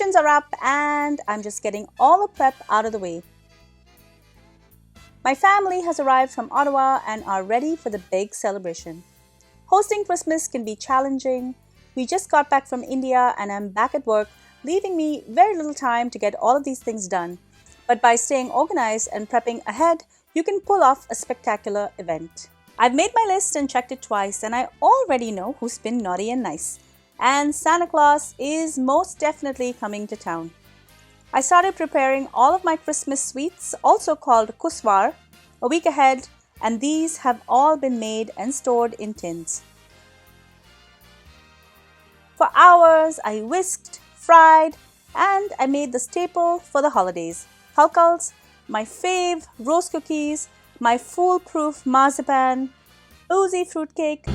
Preparations are up and I'm just getting all the prep out of the way. My family has arrived from Ottawa and are ready for the big celebration. Hosting Christmas can be challenging. We just got back from India and I'm back at work, leaving me very little time to get all of these things done. But by staying organized and prepping ahead, you can pull off a spectacular event. I've made my list and checked it twice and I already know who's been naughty and nice. And Santa Claus is most definitely coming to town. I started preparing all of my Christmas sweets, also called kuswar, a week ahead, and these have all been made and stored in tins. For hours, I whisked, fried, and I made the staple for the holidays. Halkals, my fave rose cookies, my foolproof marzipan, oozy fruitcake,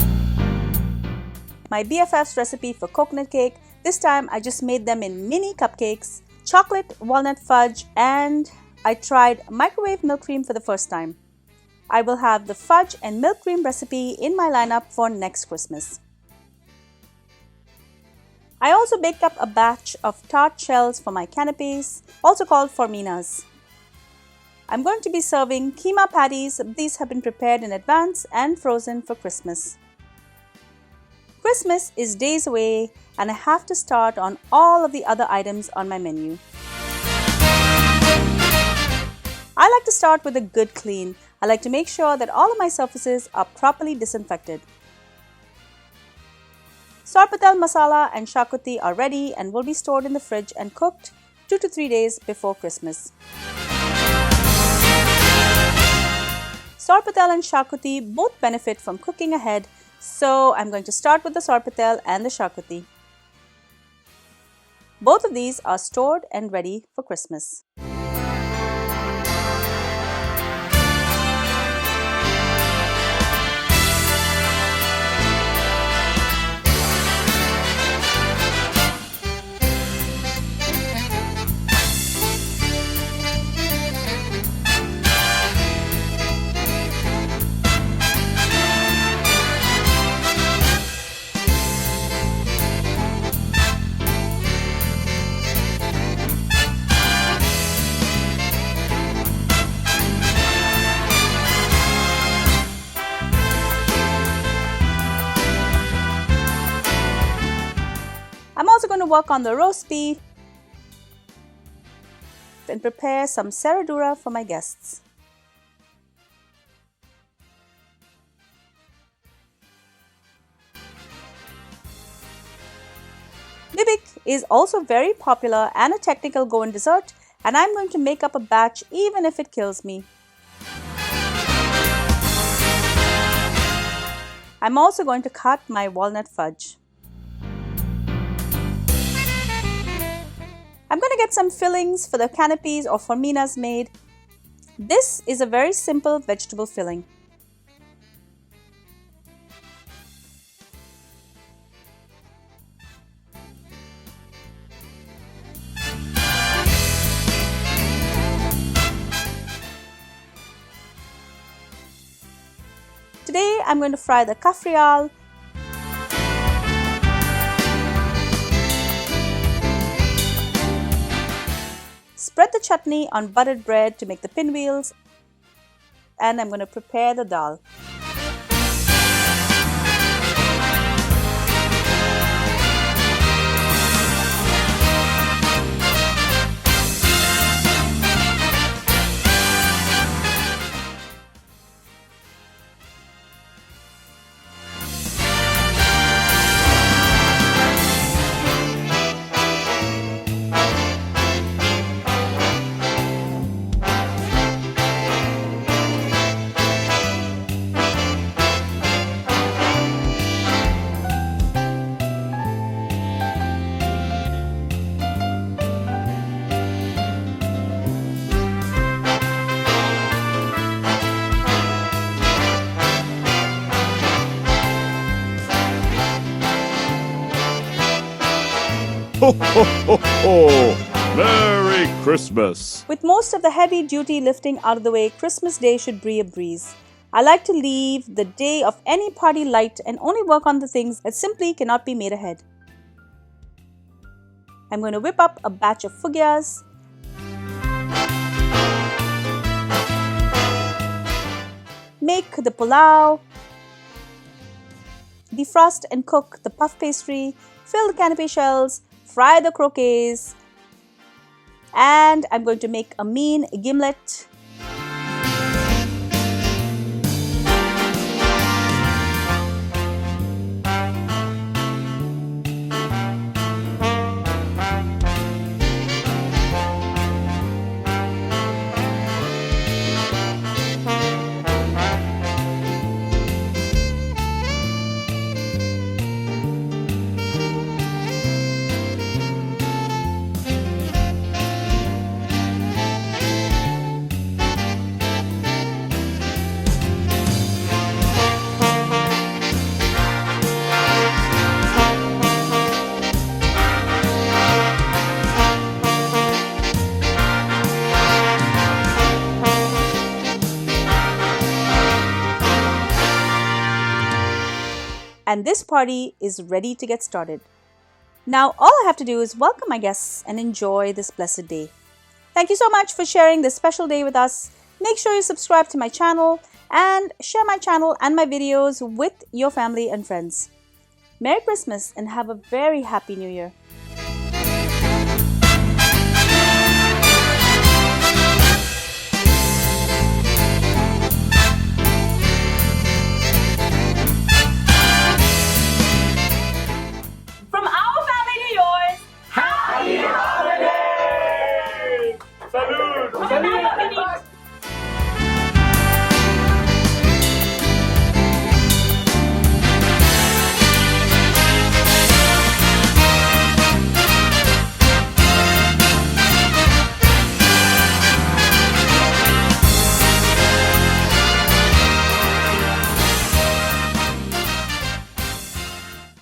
my BFF's recipe for coconut cake. This time I just made them in mini cupcakes, chocolate walnut fudge, and I tried microwave milk cream for the first time. I will have the fudge and milk cream recipe in my lineup for next Christmas. I also baked up a batch of tart shells for my canapes, also called forminas. I'm going to be serving keema patties. These have been prepared in advance and frozen for Christmas. Christmas is days away and I have to start on all of the other items on my menu. I like to start with a good clean. I like to make sure that all of my surfaces are properly disinfected. Sarpatel masala and shakuti are ready and will be stored in the fridge and cooked 2 to 3 days before Christmas. Sarpatel and shakuti both benefit from cooking ahead, so I'm going to start with the sarpatel and the shakuti. Both of these are stored and ready for Christmas. I'm also going to work on the roast beef and prepare some serradura for my guests. Bibik is also very popular and a technical go-in dessert, and I'm going to make up a batch even if it kills me. I'm also going to cut my walnut fudge. I'm going to get some fillings for the canapes or forminas made. This is a very simple vegetable filling. Today I'm going to fry the kafrial, spread the chutney on buttered bread to make the pinwheels, and I'm going to prepare the dal. Ho, ho, ho, ho! Merry Christmas! With most of the heavy-duty lifting out of the way, Christmas Day should be a breeze. I like to leave the day of any party light and only work on the things that simply cannot be made ahead. I'm going to whip up a batch of fugyas. Make the pulao. Defrost and cook the puff pastry. Fill the canapé shells. Fry the croquets. And I'm going to make a mean gimlet. And this party is ready to get started. Now, all I have to do is welcome my guests and enjoy this blessed day. Thank you so much for sharing this special day with us. Make sure you subscribe to my channel and share my channel and my videos with your family and friends. Merry Christmas and have a very happy New Year.